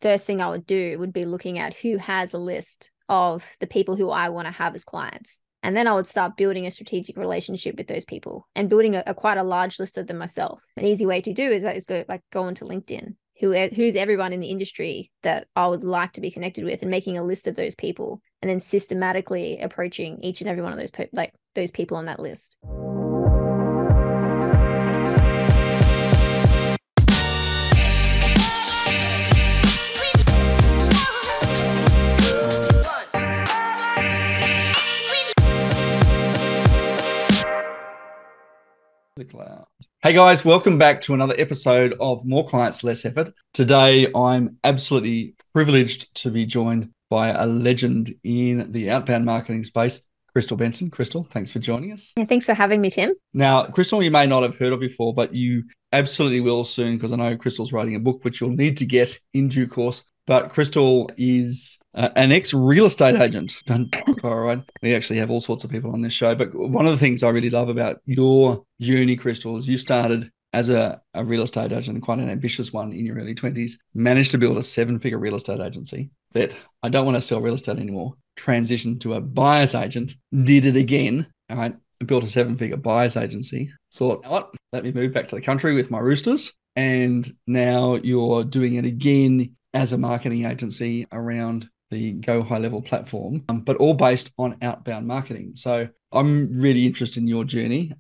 first thing I would do would be looking at who has a list of the people who I want to have as clients. And then I would start building a strategic relationship with those people and building a quite a large list of them myself. An easy way to do is go onto LinkedIn. Who's everyone in the industry that I would like to be connected with, and making a list of those people, and then systematically approaching each and every one of those people on that list. The cloud. Hey guys, welcome back to another episode of More Clients, Less Effort. Today, I'm absolutely privileged to be joined by a legend in the outbound marketing space, Crystal Benson. Crystal, thanks for joining us. Yeah, thanks for having me, Tim. Now, Crystal, you may not have heard of before, but you absolutely will soon, because I know Crystal's writing a book, which you'll need to get in due course. But Crystal is an ex-real estate agent. All right. We actually have all sorts of people on this show. But one of the things I really love about your journey, Crystal, is you started as a real estate agent, quite an ambitious one in your early 20s, managed to build a 7-figure real estate agency that I don't want to sell real estate anymore, transitioned to a buyer's agent, did it again, all right, built a 7-figure buyer's agency, thought, you know what, let me move back to the country with my roosters. And now you're doing it again as a marketing agency around the Go High Level platform, but all based on outbound marketing. So I'm really interested in your journey.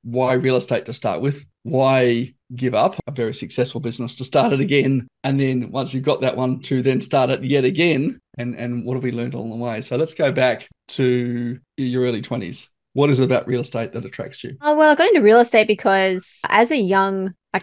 Why real estate to start with? Why give up a very successful business to start it again? And then once you've got that one, to then start it yet again. And what have we learned along the way? So let's go back to your early 20s. What is it about real estate that attracts you? Oh, well, I got into real estate because as a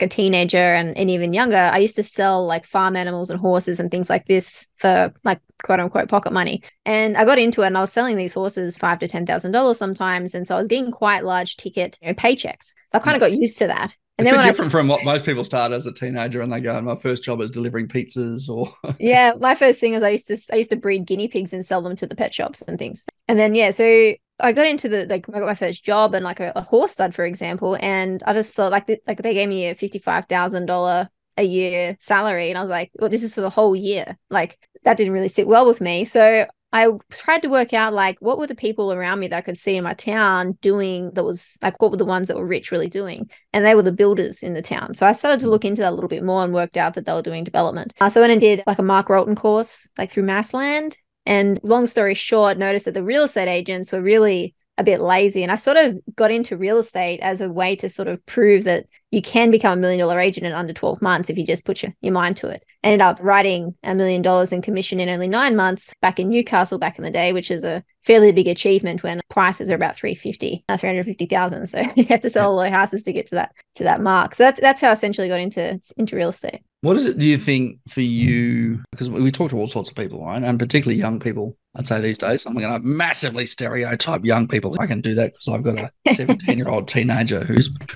teenager and even younger, I used to sell like farm animals and horses and things like this for like quote unquote pocket money. And I got into it and I was selling these horses $5,000 to $10,000 sometimes. And so I was getting quite large ticket paychecks. So I kind of got used to that. And it's then a bit different from what most people start as a teenager and they go, my first job is delivering pizzas or... Yeah, my first thing was I used to breed guinea pigs and sell them to the pet shops and things. And then, so I got into I got my first job and like a horse stud, for example. And I just thought like they gave me a $55,000 a year salary. And I was like, well, this is for the whole year. Like that didn't really sit well with me. So I tried to work out like what were the people around me that I could see in my town doing that was like, what were the ones that were rich really doing? And they were the builders in the town. So I started to look into that a little bit more and worked out that they were doing development. So I went and did like a Mark Rolton course, like through Massland. And long story short, noticed that the real estate agents were really a bit lazy. And I sort of got into real estate as a way to sort of prove that you can become $1 million agent in under 12 months if you just put your mind to it. I ended up writing $1 million in commission in only 9 months back in Newcastle back in the day, which is a fairly big achievement when prices are about 350,000. So you have to sell a lot of houses to get to that mark. So that's how I essentially got into real estate. What is it, do you think, for you? Because we talk to all sorts of people, right? And particularly young people, I'd say these days. I'm going to massively stereotype young people. I can do that because I've got a 17-year-old teenager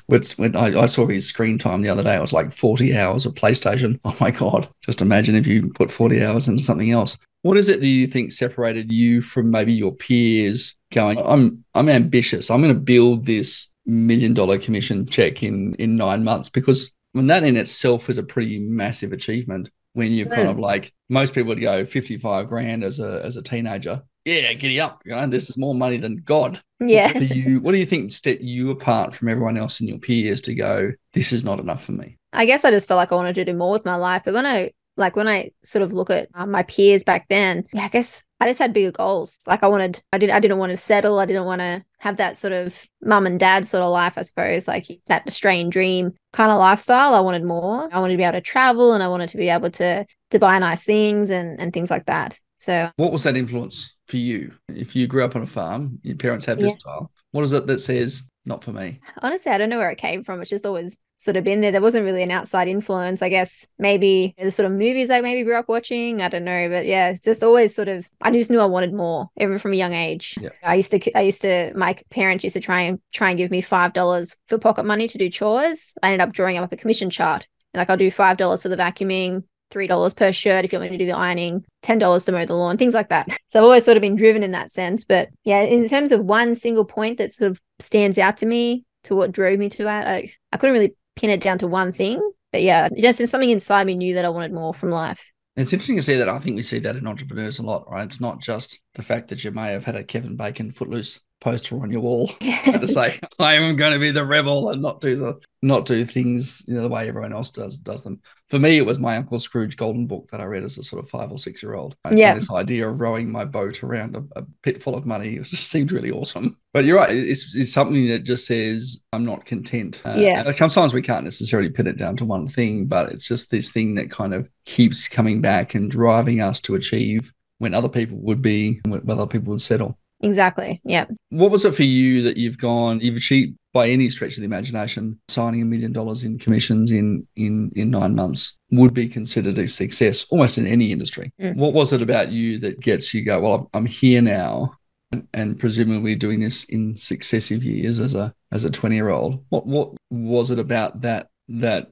when I saw his screen time the other day, it was like 40 hours of PlayStation. Oh my God. Just imagine if you put 40 hours into something else. What is it do you think separated you from maybe your peers going, I'm ambitious. I'm going to build this $1 million commission check in 9 months? Because that in itself is a pretty massive achievement when you're kind of like, most people would go 55 grand as a teenager. Yeah, giddy up. This is more money than God. Yeah. For you, what do you think set you apart from everyone else in your peers to go, this is not enough for me? I guess I just felt like I wanted to do more with my life. But when I sort of look at my peers back then, I guess I just had bigger goals. Like I didn't want to settle. I didn't want to have that sort of mum and dad sort of life, I suppose, like that Australian dream kind of lifestyle. I wanted more. I wanted to be able to travel and I wanted to be able to buy nice things and things like that. So what was that influence for you? If you grew up on a farm, your parents have this style. What is it that says, not for me? Honestly, I don't know where it came from. It's just always sort of been there. There wasn't really an outside influence. I guess maybe the sort of movies I maybe grew up watching. I don't know. But yeah, it's just always sort of, I just knew I wanted more, even from a young age. Yeah. My parents used to try and give me $5 for pocket money to do chores. I ended up drawing up a commission chart. Like I'll do $5 for the vacuuming, $3 per shirt if you want me to do the ironing, $10 to mow the lawn, things like that. So I've always sort of been driven in that sense. But yeah, in terms of one single point that sort of stands out to me to what drove me to that, I couldn't really pin it down to one thing. But yeah, just something inside me knew that I wanted more from life. It's interesting to see that. I think we see that in entrepreneurs a lot, right? It's not just the fact that you may have had a Kevin Bacon Footloose poster on your wall to say, I am going to be the rebel and not do things, the way everyone else does them. For me, it was my Uncle Scrooge Golden Book that I read as a sort of 5 or 6-year-old. Yeah. And this idea of rowing my boat around a pit full of money, it just seemed really awesome. But you're right. It's something that just says, I'm not content. And sometimes we can't necessarily pin it down to one thing, but it's just this thing that kind of keeps coming back and driving us to achieve when other people would settle. Exactly. Yeah. What was it for you that you've achieved by any stretch of the imagination, signing $1 million in commissions in 9 months would be considered a success almost in any industry? What was it about you that gets you go, well, I'm here now, and presumably doing this in successive years as a 20-year-old? What was it about that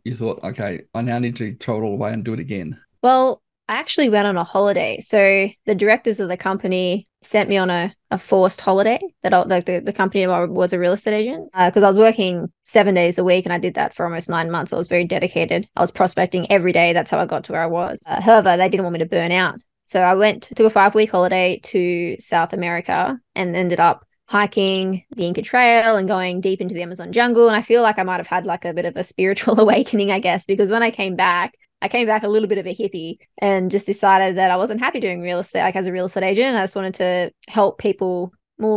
you thought, okay, I now need to throw it all away and do it again? Well, I actually went on a holiday. So the directors of the company sent me on a forced holiday the company was a real estate agent because I was working 7 days a week and I did that for almost 9 months. I was very dedicated. I was prospecting every day. That's how I got to where I was. However, they didn't want me to burn out. So I took a 5-week holiday to South America and ended up hiking the Inca Trail and going deep into the Amazon jungle. And I feel like I might have had like a bit of a spiritual awakening, I guess, because when I came back a little bit of a hippie and just decided that I wasn't happy doing real estate, like as a real estate agent. I just wanted to help people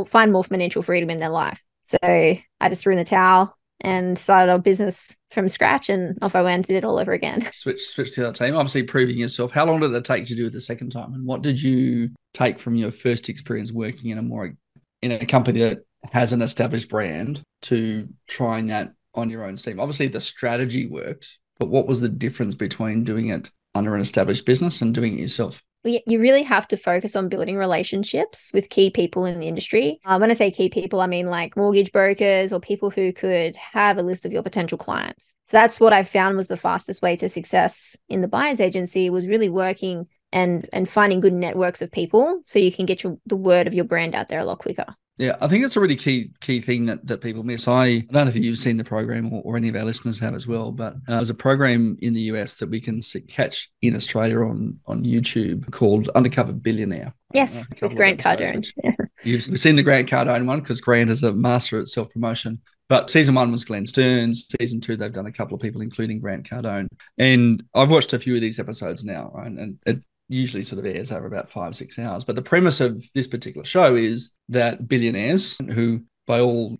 find more financial freedom in their life. So I just threw in the towel and started a business from scratch, and off I went, did it all over again. Switch to the other team, obviously proving yourself. How long did it take to do it the second time? And what did you take from your first experience working in a company that has an established brand to trying that on your own steam? Obviously the strategy worked, but what was the difference between doing it under an established business and doing it yourself? You really have to focus on building relationships with key people in the industry. When I say key people, I mean like mortgage brokers or people who could have a list of your potential clients. So that's what I found was the fastest way to success in the buyer's agency, was really working and finding good networks of people so you can get the word of your brand out there a lot quicker. Yeah, I think that's a really key thing that people miss. I don't know if you've seen the program or any of our listeners have as well, but there's a program in the US that we can catch in Australia on YouTube called Undercover Billionaire. Yes, with Grant Cardone. You've seen the Grant Cardone one because Grant is a master at self-promotion. But season 1 was Glenn Stearns. Season 2, they've done a couple of people, including Grant Cardone. And I've watched a few of these episodes now, right? And it usually sort of airs over about 5-6 hours. But the premise of this particular show is that billionaires, who by all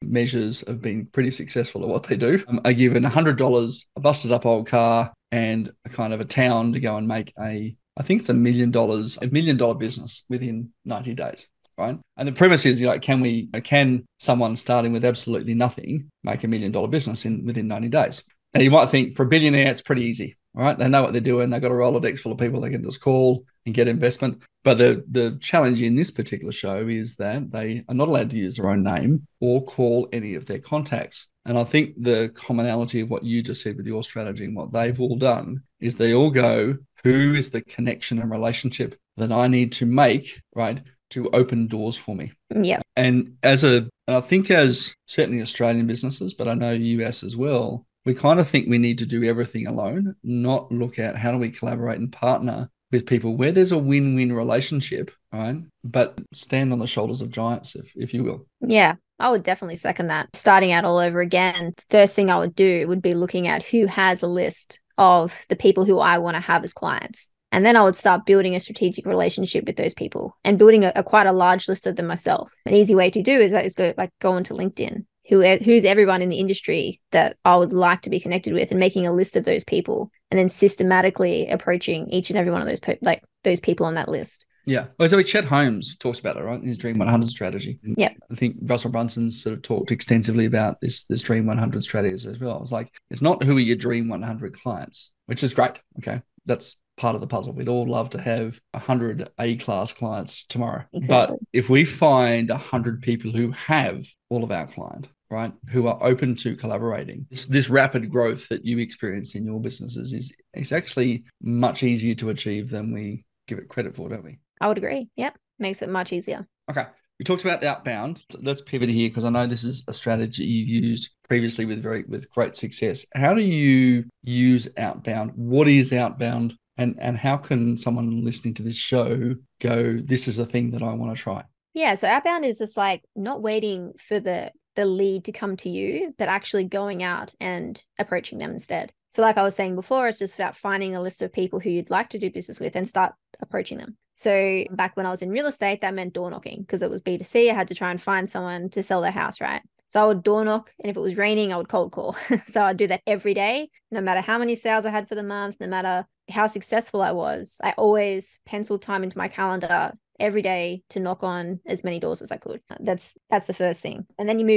measures have been pretty successful at what they do, are given $100, a busted up old car, and a kind of a town to go and make I think it's $1 million business within 90 days. Right. And the premise is, can someone starting with absolutely nothing make $1 million business within 90 days? Now you might think for a billionaire, it's pretty easy. Right. They know what they're doing. They've got a Rolodex full of people they can just call and get investment. But the challenge in this particular show is that they are not allowed to use their own name or call any of their contacts. And I think the commonality of what you just said with your strategy and what they've all done is they all go, who is the connection and relationship that I need to make, right, to open doors for me? Yeah. And I think as certainly Australian businesses, but I know US as well, we kind of think we need to do everything alone, not look at how do we collaborate and partner with people where there's a win-win relationship, right? But stand on the shoulders of giants, if you will. Yeah, I would definitely second that. Starting out all over again, the first thing I would do would be looking at who has a list of the people who I want to have as clients. And then I would start building a strategic relationship with those people and building quite a large list of them myself. An easy way to do is go onto LinkedIn. Who's everyone in the industry that I would like to be connected with, and making a list of those people and then systematically approaching each and every one of those people on that list. Yeah. Well, so Chet Holmes talks about it, right? In his Dream 100 strategy. Yeah. I think Russell Brunson's sort of talked extensively about this Dream 100 strategies as well. It's like, it's not who are your Dream 100 clients, which is great. Okay. That's part of the puzzle. We'd all love to have 100 A-class clients tomorrow. Exactly. But if we find 100 people who have all of our client, right, who are open to collaborating, this rapid growth that you experience in your businesses is actually much easier to achieve than we give it credit for, don't we? I would agree. Yep. Makes it much easier. Okay. We talked about Outbound. Let's pivot here because I know this is a strategy you've used previously with great success. How do you use Outbound? What is Outbound? And how can someone listening to this show go, this is a thing that I want to try? Yeah, so outbound is just like not waiting for the lead to come to you, but actually going out and approaching them instead. So like I was saying before, it's just about finding a list of people who you'd like to do business with and start approaching them. So back when I was in real estate, that meant door knocking because it was B2C. I had to try and find someone to sell their house, right? So I would door knock, and if it was raining, I would cold call. So I'd do that every day, no matter how many sales I had for the month, no matter how successful I was. I always penciled time into my calendar every day to knock on as many doors as I could. That's the first thing. And then when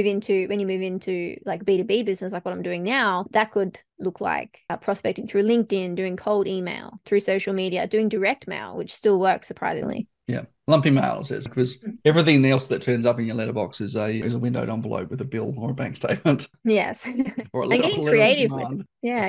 you move into like B2B business, like what I'm doing now, that could look like prospecting through LinkedIn, doing cold email, through social media, doing direct mail, which still works surprisingly. Yeah, lumpy mail, it says, because everything else that turns up in your letterbox is a windowed envelope with a bill or a bank statement. Yes. Or a And getting creative with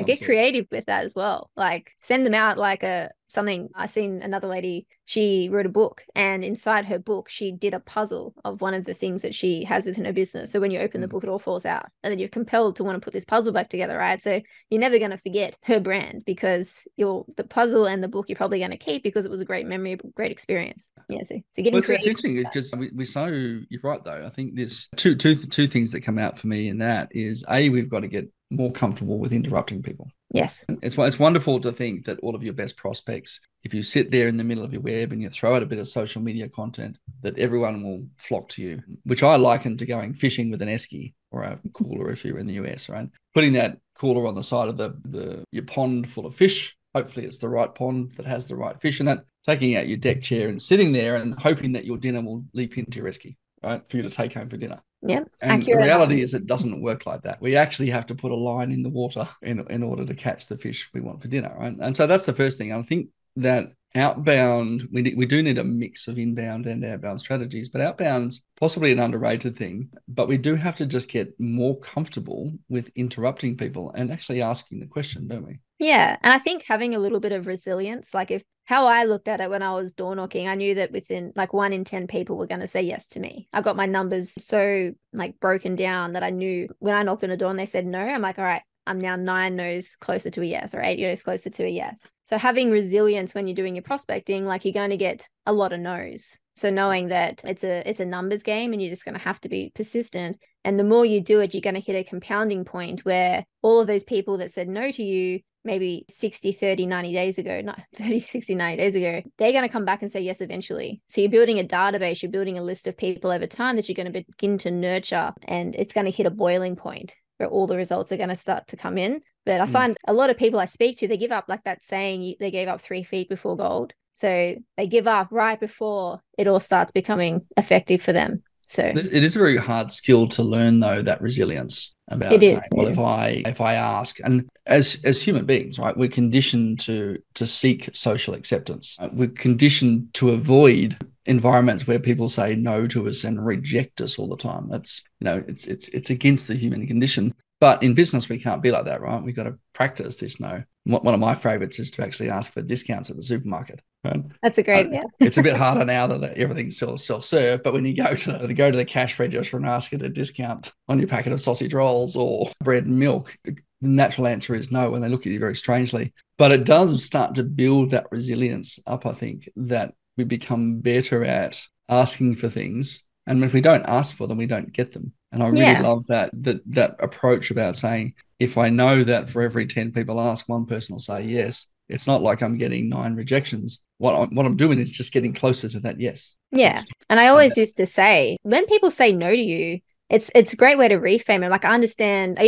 get creative with that as well. Like send them out like something. I seen another lady, she wrote a book, and inside her book she did a puzzle of one of the things that she has within her business. So when you open the book, it all falls out, and then you're compelled to want to put this puzzle back together, right? So you're never going to forget her brand because the puzzle and the book you're probably going to keep because it was a great memory, great experience. Yeah, so getting creative. It's interesting. It's just you're right though. I think there's two things that come out for me in that is we've got to get more comfortable with interrupting people. Yes. It's wonderful to think that all of your best prospects, if you sit there in the middle of your web and you throw out a bit of social media content, that everyone will flock to you, which I liken to going fishing with an esky or a cooler if you're in the US, right? Putting that cooler on the side of your pond full of fish. Hopefully it's the right pond that has the right fish in it. Taking out your deck chair and sitting there and hoping that your dinner will leap into your esky, right, for you to take home for dinner. Yeah. And the reality is it doesn't work like that. We actually have to put a line in the water in order to catch the fish we want for dinner, right? And so that's the first thing. I think that outbound, we do need a mix of inbound and outbound strategies, but outbound's possibly an underrated thing. But we do have to just get more comfortable with interrupting people and actually asking the question, don't we? Yeah. And I think having a little bit of resilience, like how I looked at it when I was door knocking, I knew that within like 1 in 10 people were going to say yes to me. I got my numbers so like broken down that I knew when I knocked on a door and they said no, I'm like, all right, I'm now 9 no's closer to a yes or 8 no's closer to a yes. So having resilience when you're doing your prospecting, like you're going to get a lot of no's. So knowing that it's a numbers game and you're just going to have to be persistent. And the more you do it, you're going to hit a compounding point where all of those people that said no to you, maybe 60, 30, 90 days ago, not 30, 60, 90 days ago, they're going to come back and say yes eventually. So you're building a database, you're building a list of people over time that you're going to begin to nurture, and it's going to hit a boiling point where all the results are going to start to come in. But I find a lot of people I speak to, they give up, like that saying, they gave up 3 feet before gold. So they give up right before it all starts becoming effective for them. So it is a very hard skill to learn, though, that resilience about saying, well, if I ask, and as human beings, right, we're conditioned to seek social acceptance. We're conditioned to avoid environments where people say no to us and reject us all the time. That's, it's against the human condition. But in business, we can't be like that, right? We've got to practice this no. One of my favorites is to actually ask for discounts at the supermarket. Right? That's a great, It's a bit harder now that everything's self-serve, but when you go to the cash register and ask it a discount on your packet of sausage rolls or bread and milk, the natural answer is no, and they look at you very strangely. But it does start to build that resilience up, I think, that we become better at asking for things. And if we don't ask for them, we don't get them. And I really love that approach about saying, if I know that for every 10 people ask, one person will say yes, it's not like I'm getting 9 rejections. What I'm doing is just getting closer to that yes. Yeah. And I always used to say, when people say no to you, it's a great way to reframe it. Like I used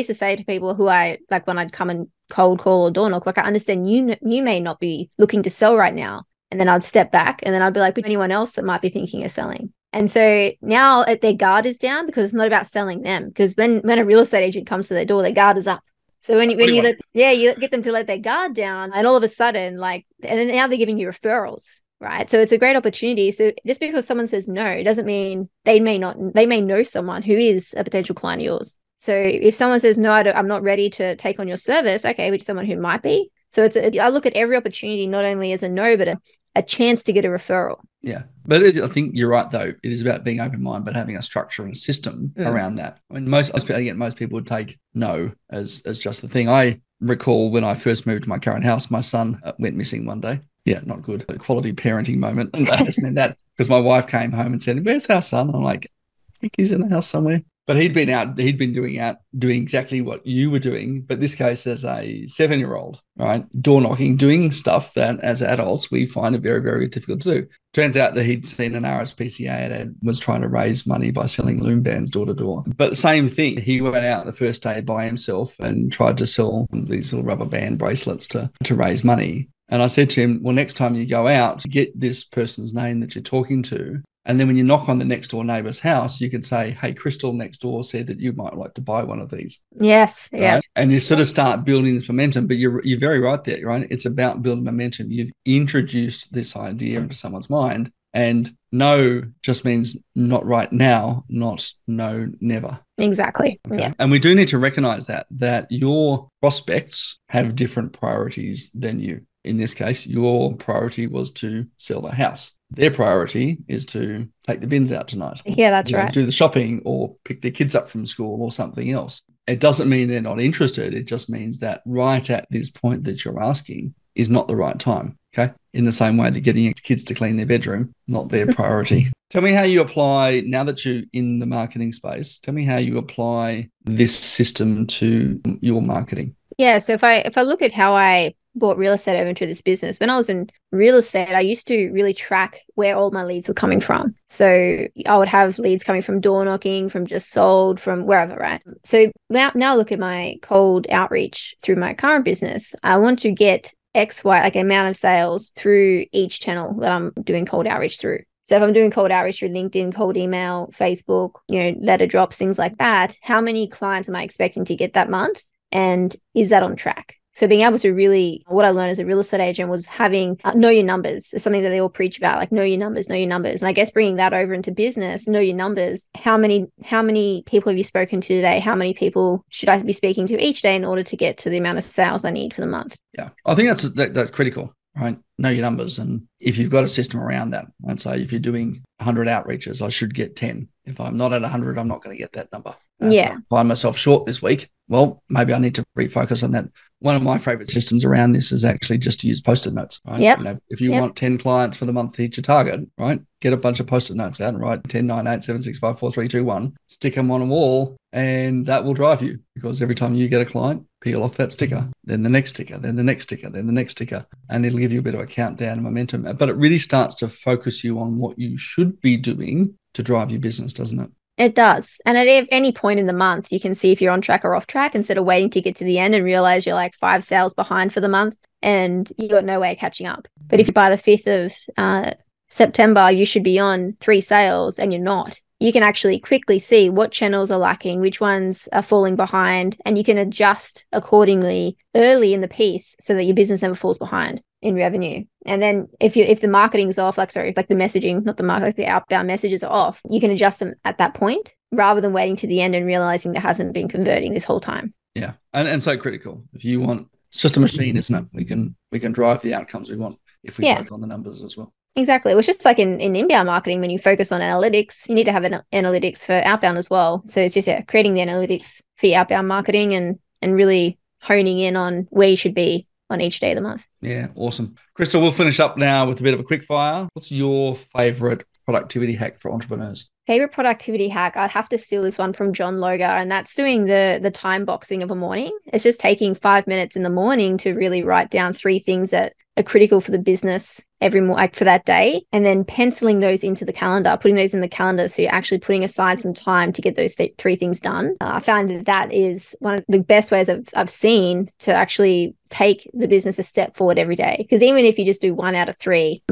to say to people who when I'd come and cold call or door knock, like I understand you may not be looking to sell right now. And then I'd step back and then I'd be like, anyone else that might be thinking of selling. And so now their guard is down because it's not about selling them. Because when a real estate agent comes to their door, their guard is up. So when you get them to let their guard down, and all of a sudden, and then now they're giving you referrals, right? So it's a great opportunity. So just because someone says no doesn't mean they may know someone who is a potential client of yours. So if someone says no, I'm not ready to take on your service, okay, which is someone who might be. So I look at every opportunity not only as a no, but a chance to get a referral. Yeah. But I think you're right, though. It is about being open-minded, but having a structure and a system around that. I mean, most people would take no as just the thing. I recall when I first moved to my current house, my son went missing one day. Yeah, not good. A quality parenting moment. And that because my wife came home and said, "Where's our son?" I'm like, "I think he's in the house somewhere." But he'd been doing exactly what you were doing, but this case as a 7-year-old, right? Door knocking, doing stuff that as adults we find it very, very difficult to do. Turns out that he'd seen an RSPCA ad and was trying to raise money by selling loom bands door to door. But same thing, he went out the first day by himself and tried to sell these little rubber band bracelets to raise money. And I said to him, well, next time you go out, get this person's name that you're talking to. And then when you knock on the next door neighbour's house, you can say, hey, Crystal next door said that you might like to buy one of these. Yes. Right? Yeah. And you sort of start building this momentum, but you're very right there, right? It's about building momentum. You've introduced this idea into someone's mind, and no just means not right now, not no, never. Exactly. Okay? Yeah. And we do need to recognize that your prospects have different priorities than you. In this case, your priority was to sell the house. Their priority is to take the bins out tonight. Yeah, that's right. Do the shopping or pick their kids up from school or something else. It doesn't mean they're not interested. It just means that right at this point that you're asking is not the right time. Okay. In the same way that getting your kids to clean their bedroom, not their priority. Tell me how you apply, now that you're in the marketing space, tell me how you apply this system to your marketing. Yeah. So if I look at how I brought real estate over into this business, when I was in real estate, I used to really track where all my leads were coming from. So I would have leads coming from door knocking, from just sold, from wherever, right? So now look at my cold outreach through my current business. I want to get X, Y, like amount of sales through each channel that I'm doing cold outreach through. So if I'm doing cold outreach through LinkedIn, cold email, Facebook, letter drops, things like that, how many clients am I expecting to get that month? And is that on track? So being able to really, what I learned as a real estate agent was having know your numbers. It's something that they all preach about, like know your numbers, know your numbers. And I guess bringing that over into business, know your numbers. How many people have you spoken to today? How many people should I be speaking to each day in order to get to the amount of sales I need for the month? Yeah, I think that's critical, right? Know your numbers. And if you've got a system around that, I'd say if you're doing 100 outreaches, I should get 10. If I'm not at 100, I'm not going to get that number. Yeah. If I find myself short this week, well, maybe I need to refocus on that. One of my favorite systems around this is actually just to use Post-it notes, right? Yep. If you want 10 clients for the month to hit your target, right? Get a bunch of Post-it notes out and write 10, 9, 8, 7, 6, 5, 4, 3, 2, 1. Stick them on a wall, and that will drive you, because every time you get a client, peel off that sticker, then the next sticker, then the next sticker, then the next sticker, and it'll give you a bit of a countdown and momentum. But it really starts to focus you on what you should be doing to drive your business, doesn't it? It does. And at any point in the month, you can see if you're on track or off track instead of waiting to get to the end and realize you're like 5 sales behind for the month and you got no way of catching up. But if you by the 5th of September, you should be on 3 sales and you're not. You can actually quickly see what channels are lacking, which ones are falling behind, and you can adjust accordingly early in the piece so that your business never falls behind in revenue. And then if the marketing's off, like the messaging, not the market, like the outbound messages are off, you can adjust them at that point rather than waiting to the end and realizing that hasn't been converting this whole time. Yeah. And so critical. If you want, it's just a machine, isn't it? We can drive the outcomes we want if we focus on the numbers as well. Exactly. It was just like in inbound marketing, when you focus on analytics, you need to have analytics for outbound as well. So it's just creating the analytics for your outbound marketing and really honing in on where you should be on each day of the month. Yeah, awesome. Crystal, we'll finish up now with a bit of a quick fire. What's your favorite productivity hack for entrepreneurs? Favorite productivity hack? I'd have to steal this one from John Logar, and that's doing the time boxing of a morning. It's just taking 5 minutes in the morning to really write down 3 things that are critical for the business for that day, and then penciling those into the calendar, putting those in the calendar. So you're actually putting aside some time to get those 3 things done. I found that is one of the best ways I've seen to actually take the business a step forward every day. Because even if you just do 1 out of 3,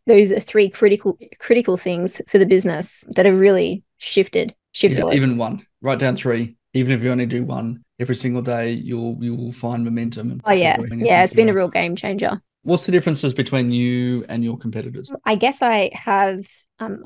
those are 3 critical things for the business that have really shifted. Yeah, even 1. Write down 3. Even if you only do 1 every single day, you will find momentum. Yeah, it's been a real game changer. What's the differences between you and your competitors? I guess I'm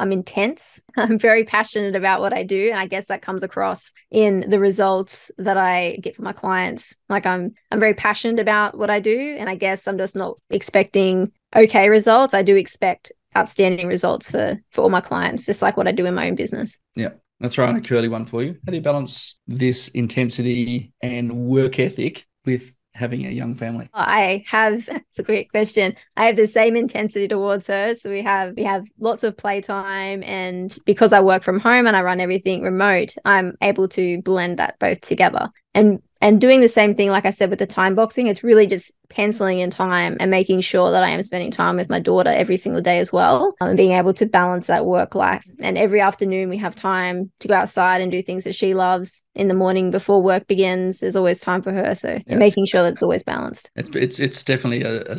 intense. I'm very passionate about what I do. And I guess that comes across in the results that I get for my clients. Like I'm very passionate about what I do. And I guess I'm just not expecting okay results. I do expect outstanding results for all my clients, just like what I do in my own business. Yeah. Let's throw in a curly one for you. How do you balance this intensity and work ethic with having a young family? It's a great question. I have the same intensity towards her. So we have lots of playtime, and because I work from home and I run everything remote, I'm able to blend that both together. And doing the same thing, like I said, with the time boxing, it's really just penciling in time and making sure that I am spending time with my daughter every single day as well, and being able to balance that work life. And every afternoon we have time to go outside and do things that she loves. In the morning before work begins, there's always time for her. So making sure that it's always balanced. It's definitely a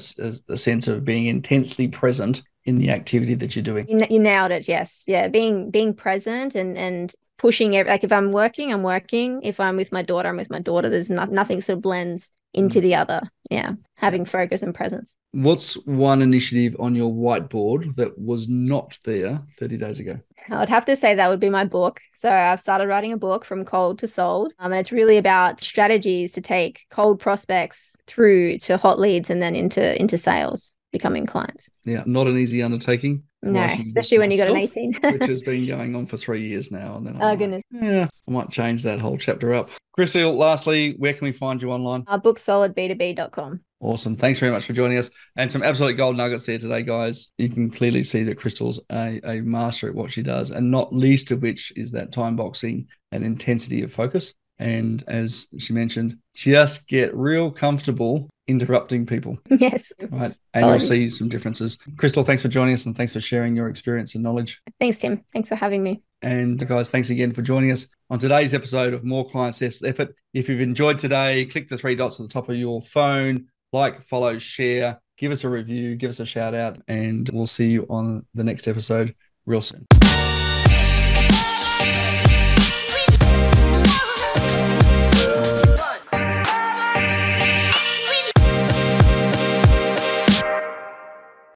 sense of being intensely present in the activity that you're doing. You nailed it. Yes. Yeah. Being present and pushing like if I'm working, I'm working. If I'm with my daughter, I'm with my daughter. There's nothing sort of blends into the other. Yeah. Having focus and presence. What's one initiative on your whiteboard that was not there 30 days ago? I would have to say that would be my book. So I've started writing a book, From Cold to Sold. And it's really about strategies to take cold prospects through to hot leads and then into sales, becoming clients. Yeah, not an easy undertaking. No, especially when you got an 18. Which has been going on for 3 years now. And then goodness. Yeah, I might change that whole chapter up. Crystal, lastly, where can we find you online? Booksolidb2b.com. Awesome. Thanks very much for joining us. And some absolute gold nuggets there today, guys. You can clearly see that Crystal's a master at what she does, and not least of which is that time boxing and intensity of focus. And as she mentioned, just get real comfortable interrupting people. Yes. Right. And you'll see some differences. Crystal, thanks for joining us and thanks for sharing your experience and knowledge. Thanks, Tim. Thanks for having me. And guys, thanks again for joining us on today's episode of More Clients, Less Effort. If you've enjoyed today, click the 3 dots at the top of your phone, like, follow, share, give us a review, give us a shout out, and we'll see you on the next episode real soon.